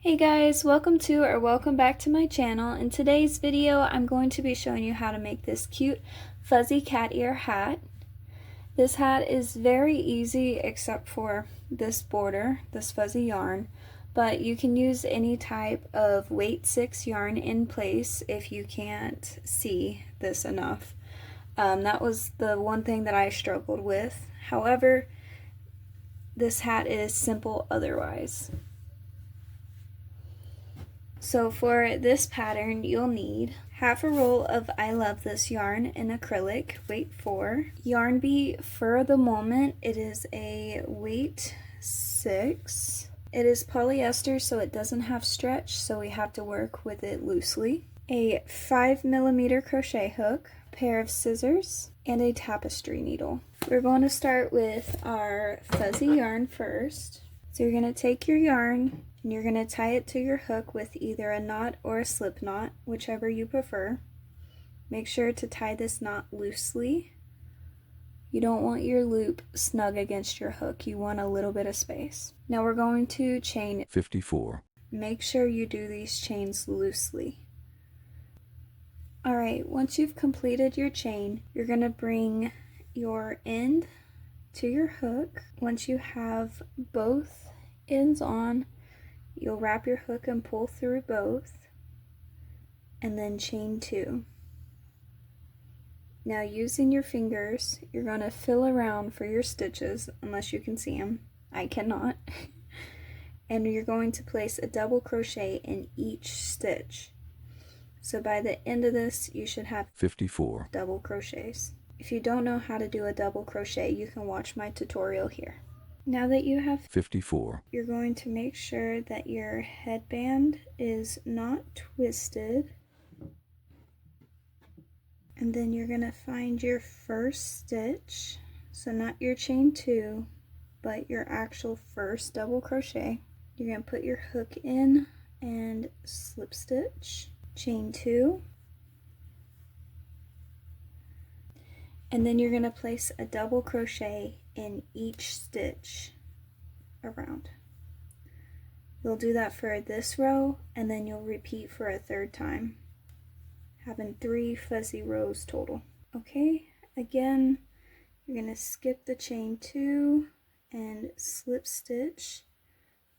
Hey guys, welcome back to my channel. In today's video, I'm going to be showing you how to make this cute fuzzy cat ear hat. This hat is very easy except for this border, this fuzzy yarn, but you can use any type of weight 6 yarn in place if you can't see this enough. That was the one thing that I struggled with. However, this hat is simple otherwise. So for this pattern, you'll need half a roll of I Love This yarn in acrylic, weight 4. Yarn bee, for the moment, it is a weight 6. It is polyester, so it doesn't have stretch, so we have to work with it loosely. A 5mm crochet hook, pair of scissors, and a tapestry needle. We're going to start with our fuzzy yarn first. So you're going to take your yarn and you're going to tie it to your hook with either a knot or a slip knot, whichever you prefer. Make sure to tie this knot loosely. You don't want your loop snug against your hook. You want a little bit of space. Now we're going to chain 54. Make sure you do these chains loosely. Alright, once you've completed your chain, you're going to bring your end to your hook. Once you have both ends on, you'll wrap your hook and pull through both, and then chain 2. Now using your fingers, you're going to fill around for your stitches, unless you can see them. I cannot. And you're going to place a double crochet in each stitch. So by the end of this, you should have 54 double crochets. If you don't know how to do a double crochet, you can watch my tutorial here. Now that you have 54, you're going to make sure that your headband is not twisted. And then you're going to find your first stitch. So not your chain 2, but your actual first double crochet. You're going to put your hook in and slip stitch, chain 2. And then you're going to place a double crochet in each stitch around. You'll do that for this row, and then you'll repeat for a third time, having 3 fuzzy rows total. Okay, again, you're going to skip the chain 2 and slip stitch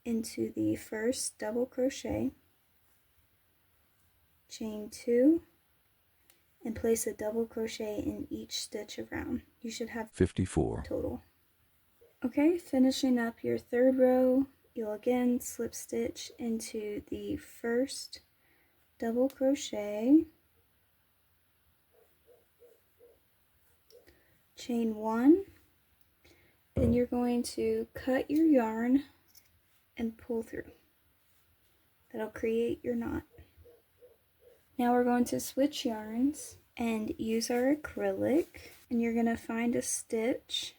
into the first double crochet, chain 2, and place a double crochet in each stitch around. You should have 54 total. Okay, finishing up your third row, you'll again slip stitch into the first double crochet, chain 1, then you're going to cut your yarn and pull through. That'll create your knot. Now we're going to switch yarns and use our acrylic, and you're going to find a stitch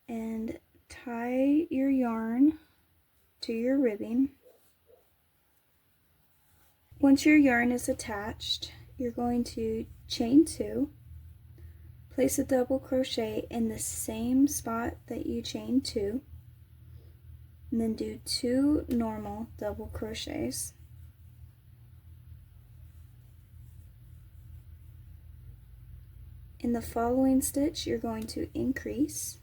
and tie your yarn to your ribbing. Once your yarn is attached, you're going to chain 2, place a double crochet in the same spot that you chained 2, and then do 2 normal double crochets. In the following stitch, you're going to increase,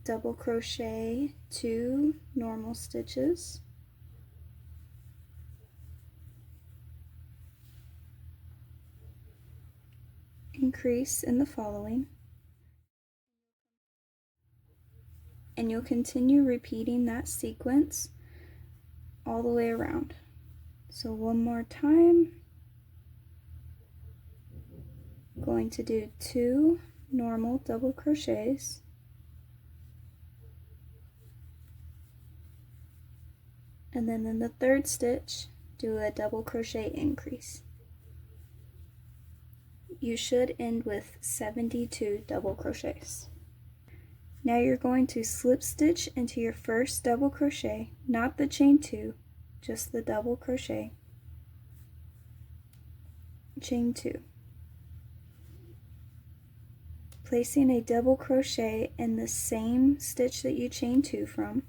double crochet 2 normal stitches, increase in the following, and you'll continue repeating that sequence all the way around. So one more time, going to do 2 normal double crochets, and then in the third stitch, do a double crochet increase. You should end with 72 double crochets. Now you're going to slip stitch into your first double crochet, not the chain 2, just the double crochet, chain 2, placing a double crochet in the same stitch that you chain 2 from.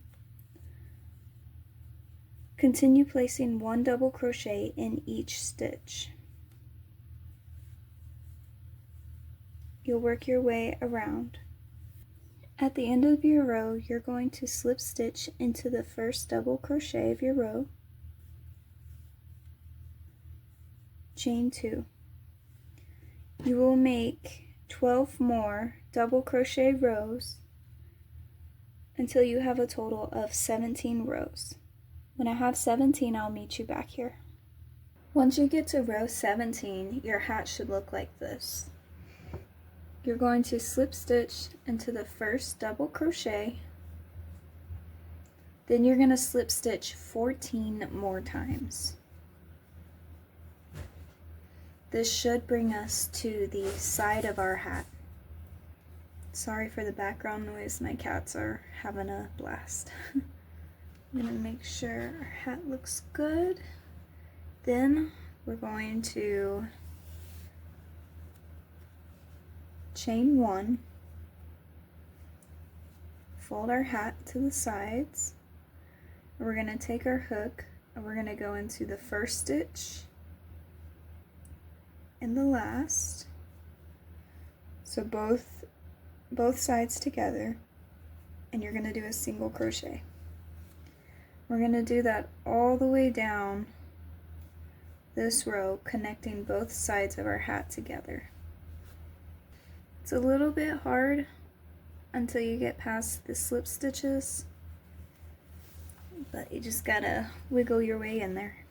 Continue placing 1 double crochet in each stitch. You'll work your way around. At the end of your row, you're going to slip stitch into the first double crochet of your row, chain 2. You will make 12 more double crochet rows until you have a total of 17 rows. When I have 17, I'll meet you back here. Once you get to row 17, your hat should look like this. You're going to slip stitch into the first double crochet, then you're going to slip stitch 14 more times. This should bring us to the side of our hat. Sorry for the background noise, my cats are having a blast. I'm going to make sure our hat looks good. Then we're going to chain 1, fold our hat to the sides. We're going to take our hook and we're going to go into the first stitch and the last, so both sides together, and you're going to do a single crochet. We're going to do that all the way down this row, connecting both sides of our hat together. It's a little bit hard until you get past the slip stitches, but you just gotta wiggle your way in there.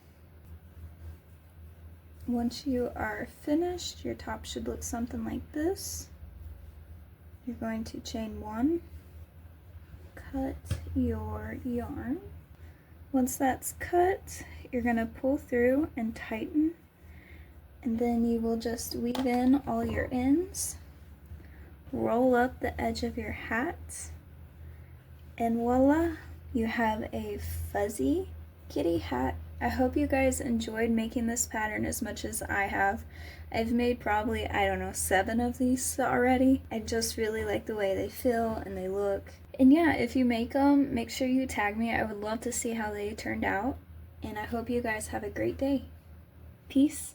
Once you are finished, your top should look something like this. You're going to chain 1, cut your yarn. Once that's cut, you're going to pull through and tighten, and then you will just weave in all your ends. Roll up the edge of your hat, and voila, you have a fuzzy kitty hat. I hope you guys enjoyed making this pattern as much as I have. I've made probably, I don't know, 7 of these already. I just really like the way they feel and they look. And yeah, if you make them, make sure you tag me. I would love to see how they turned out. And I hope you guys have a great day. Peace.